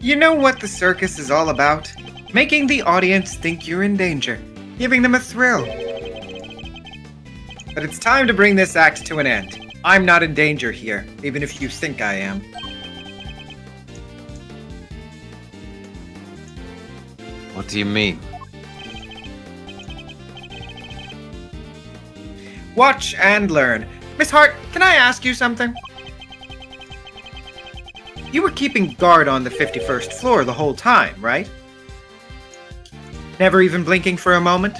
You know what the circus is all about? Making the audience think you're in danger, giving them a thrill. But it's time to bring this act to an end. I'm not in danger here, even if you think I am. What do you mean? Watch and learn. Miss Hart, can I ask you something? You were keeping guard on the 51st floor the whole time, right? Never even blinking for a moment?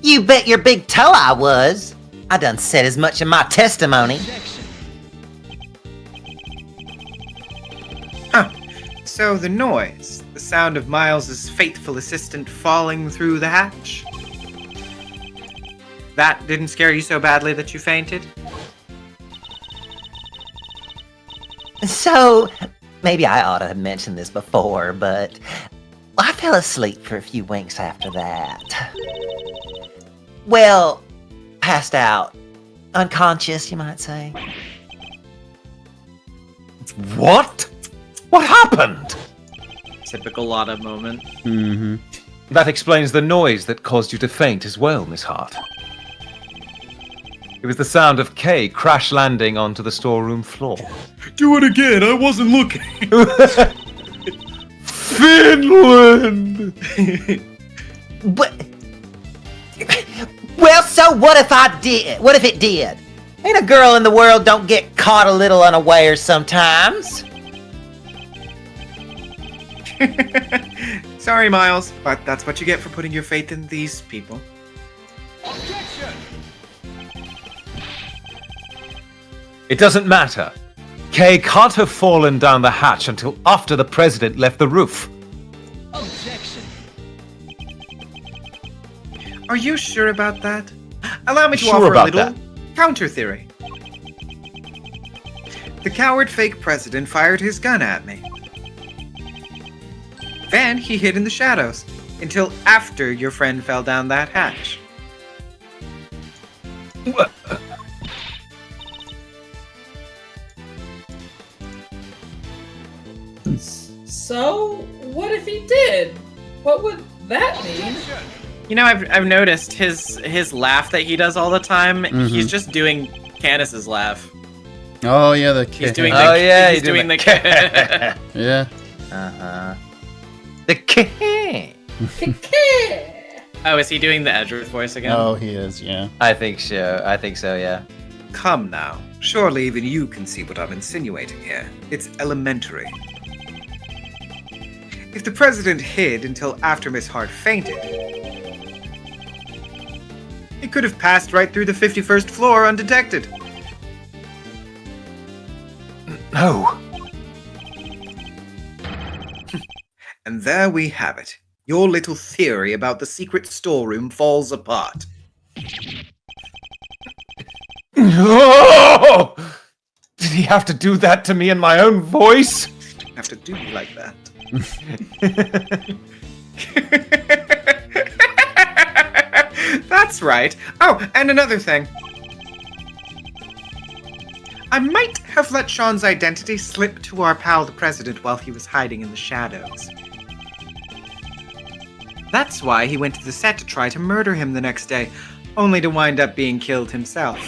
You bet your big toe I was. I done said as much in my testimony. So the noise, the sound of Miles's faithful assistant falling through the hatch. That didn't scare you so badly that you fainted? So, maybe I ought to have mentioned this before, but I fell asleep for a few winks after that. Well, passed out. Unconscious, you might say. What? What happened? Typical Lotta moment. Mm-hmm. That explains the noise that caused you to faint as well, Miss Hart. It was the sound of Kay crash landing onto the storeroom floor. Do it again, I wasn't looking. Finland! But, well, so what if I did? What if it did? Ain't a girl in the world don't get caught a little unaware sometimes. Sorry, Miles, but that's what you get for putting your faith in these people. It doesn't matter. Kay can't have fallen down the hatch until after the president left the roof. Are you sure about that? Allow me to Sure offer a about little that. counter theory. The coward fake president fired his gun at me. Then he hid in the shadows until after your friend fell down that hatch. So, what if he did? What would that mean? You know, I've noticed his laugh that he does all the time. He's just doing Candace's laugh. Oh yeah, the kid. He's doing Oh, the yeah, he's doing the Yeah. Uh-huh. The Kay. Oh, is he doing the Edgeworth voice again? Oh, he is. Yeah. I think so, yeah. Come now. Surely even you can see what I'm insinuating here. It's elementary. If the president hid until after Miss Hart fainted, It could have passed right through the 51st floor undetected. No. And there we have it. Your little theory about the secret storeroom falls apart. Oh! Did he have to do that to me in my own voice? Don't have to do me like that. That's right. Oh, and another thing. I might have let Sean's identity slip to our pal the President while he was hiding in the shadows. That's why he went to the set to try to murder him the next day, only to wind up being killed himself.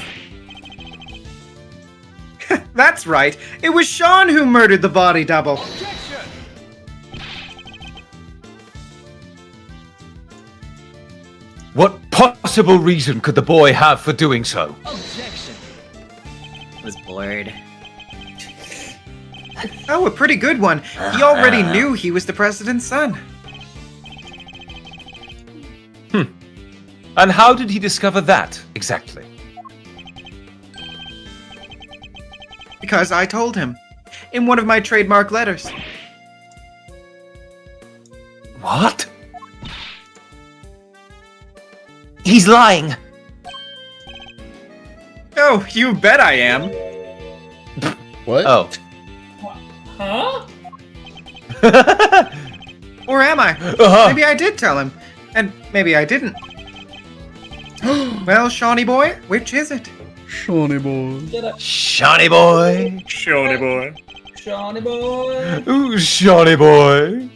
That's right, it was Sean who murdered the body double. What possible reason could the boy have for doing so? Was bored. Oh, a pretty good one. He already knew he was the President's son. And how did he discover that, exactly? Because I told him. In one of my trademark letters. What? He's lying. Oh, you bet I am. What? Oh. Huh? Or am I? Uh-huh. Maybe I did tell him. And maybe I didn't. Well, Shawnee boy, which is it? Shawnee boy. Get up, Shawnee boy. Shawnee boy. Johnny boy. Ooh, Shawnee boy.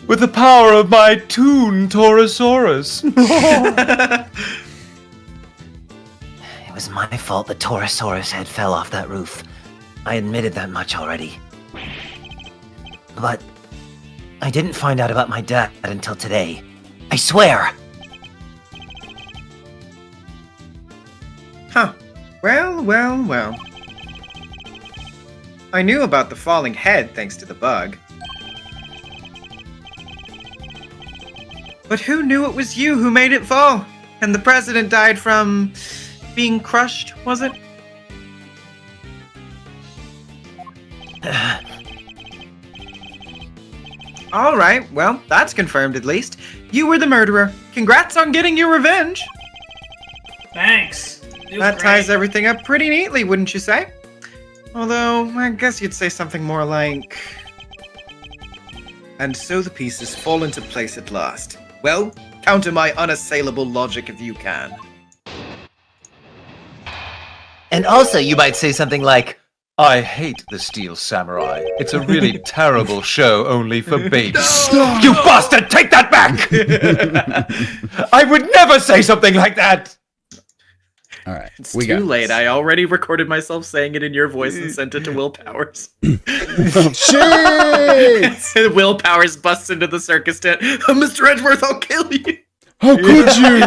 With the power of my Toon Torosaurus. It was my fault the Torosaurus head fell off that roof. I admitted that much already. But I didn't find out about my dad until today. I swear! Huh. Well. I knew about the falling head thanks to the bug. But who knew it was you who made it fall? And the President died from being crushed, was it? Alright, well, that's confirmed at least. You were the murderer. Congrats on getting your revenge. Thanks. You That great. ties everything up pretty neatly, wouldn't you say? Although, I guess you'd say something more like... And so the pieces fall into place at last. Well, counter my unassailable logic if you can. And also, you might say something like, I hate the Steel Samurai. It's a really terrible show only for babies. You bastard! Take that back! I would never say something like that! All right. It's we too got late. this. I already recorded myself saying it in your voice and sent it to Will Powers. Oh, shit! Will Powers busts into the circus tent. Mr. Edgeworth, I'll kill you. How could you?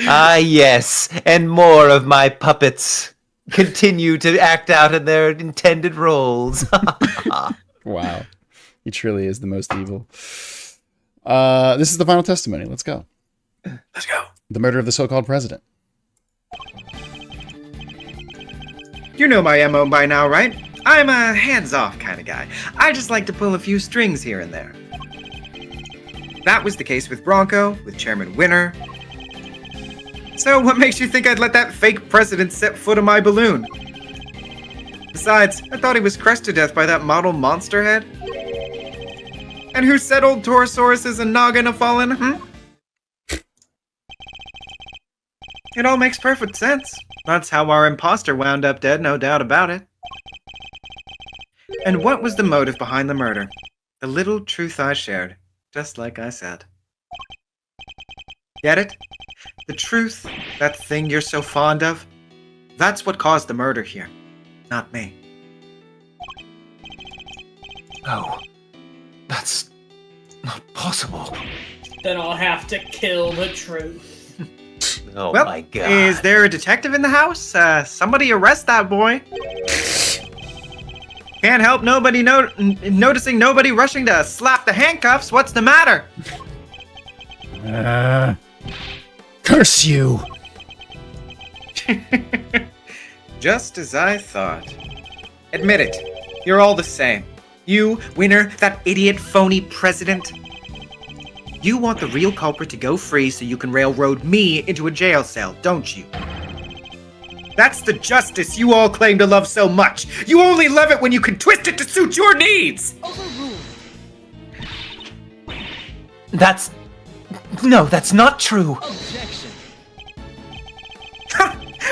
ah, yes, and more of my puppets continue to act out in their intended roles. Wow. He truly is the most evil. This is the final testimony. Let's go. Let's go. The murder of the so-called president. You know my MO by now, right? I'm a hands-off kind of guy. I just like to pull a few strings here and there. That was the case with Bronco, with Chairman Winner. So what makes you think I'd let that fake president set foot on my balloon? Besides, I thought he was crushed to death by that model monster head. And who said old Torosaurus isn't not gonna fall in, It all makes perfect sense. That's how our imposter wound up dead, no doubt about it. And what was the motive behind the murder? The little truth I shared, just like I said. Get it? The truth, that thing you're so fond of, that's what caused the murder here, not me. No. That's not possible. Then I'll have to kill the truth. Oh Well, my god. is there a detective in the house? Somebody arrest that boy. Can't help nobody noticing nobody rushing to slap the handcuffs. What's the matter? Curse you! Just as I thought. Admit it. You're all the same. You, Winner, that idiot phony president. You want the real culprit to go free so you can railroad me into a jail cell, don't you? That's the justice you all claim to love so much. You only love it when you can twist it to suit your needs! That's not true.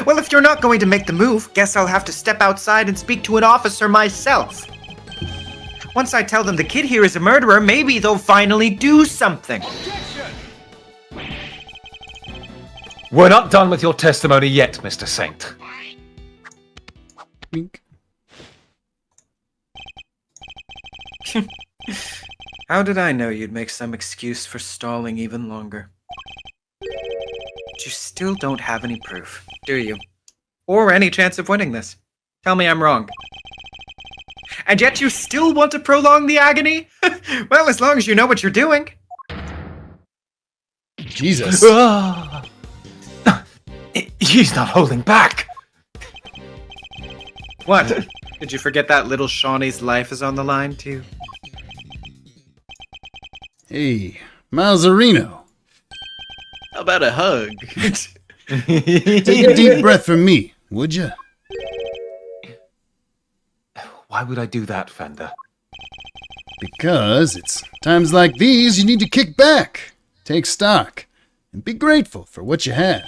Well, if you're not going to make the move, guess I'll have to step outside and speak to an officer myself. Once I tell them the kid here is a murderer, maybe they'll finally do something. We're not done with your testimony yet, Mr. Saint. Wink. How did I know you'd make some excuse for stalling even longer? But you still don't have any proof, do you? Or any chance of winning this. Tell me I'm wrong. And yet you still want to prolong the agony? Well, as long as you know what you're doing. Jesus. He's not holding back. What? Did you forget that little Shawnee's life is on the line, too? Hey, Miles Areno. How about a hug? Take a deep breath from me, would you? Why would I do that, Fender? Because it's times like these you need to kick back, take stock, and be grateful for what you have.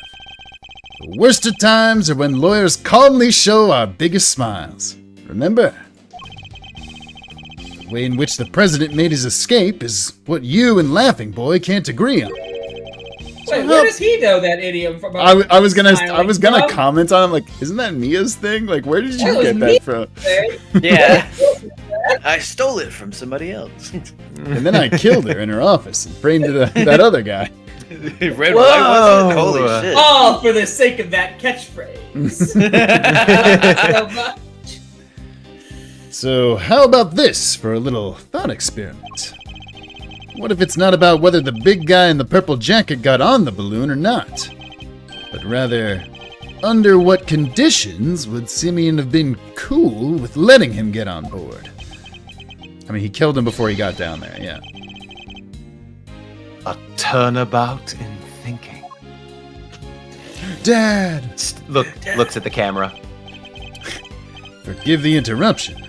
The worst of times are when lawyers calmly show our biggest smiles. Remember? The way in which the president made his escape is what you and Laughing Boy can't agree on. Wait, where does he know that idiom from? I was gonna comment on him, like, isn't that Mia's thing? Like, where did you get that from? Yeah. I stole it from somebody else. And then I killed her in her office and framed that other guy. Red, why was it? Holy shit. All for the sake of that catchphrase. So much. So, how about this for a little thought experiment? What if it's not about whether the big guy in the purple jacket got on the balloon or not, but rather, under what conditions would Simeon have been cool with letting him get on board? I mean, he killed him before he got down there, yeah. A turnabout in thinking. Dad! Looks at the camera. Forgive the interruption.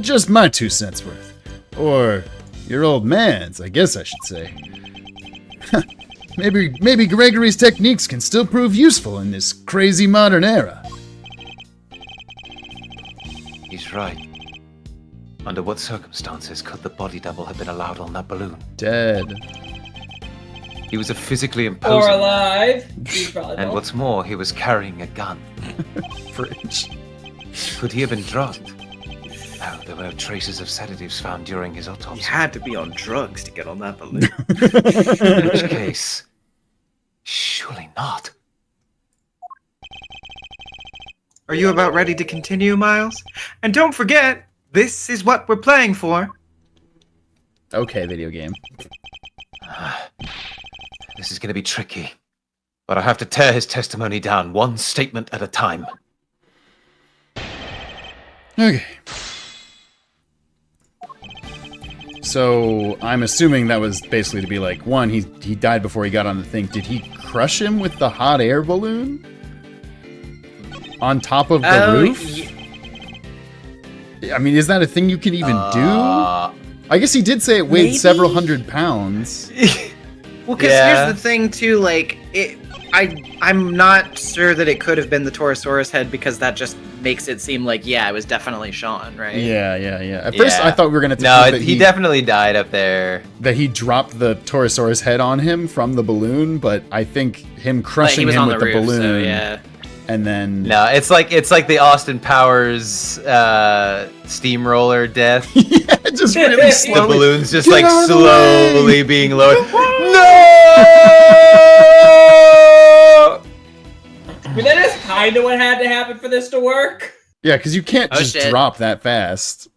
Just my 2 cents worth. Or your old man's, I guess I should say. Maybe Gregory's techniques can still prove useful in this crazy modern era. He's right. Under what circumstances could the body double have been allowed on that balloon? Dead. He was a physically Or imposing... alive. And what's more, he was carrying a gun. Fridge. Could he have been drugged? No, there were no traces of sedatives found during his autopsy. You had to be on drugs to get on that balloon. In which case, surely not. Are you about ready to continue, Miles? And don't forget, this is what we're playing for. Okay, video game. This is going to be tricky, but I have to tear his testimony down one statement at a time. Okay. So, I'm assuming that was basically to be like, one, he died before he got on the thing. Did he crush him with the hot air balloon? On top of the roof? I mean, is that a thing you can even do? I guess he did say it weighed several hundred pounds. Well, because here's the thing, too, like, I'm not sure that it could have been the Torosaurus head because that just makes it seem like, it was definitely Sean, right? Yeah. At first, I thought we were going to... No, he definitely died up there. That he dropped the Torosaurus head on him from the balloon, but I think him crushing him with the balloon... So, yeah. And then... No, it's like the Austin Powers steamroller death. Yeah, just really slowly. The balloon's just like slowly being lowered. No! I mean, that is kind of what had to happen for this to work. Yeah, because you can't just drop that fast.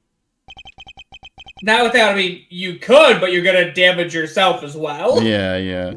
Not without, I mean, you could, but you're going to damage yourself as well. Yeah.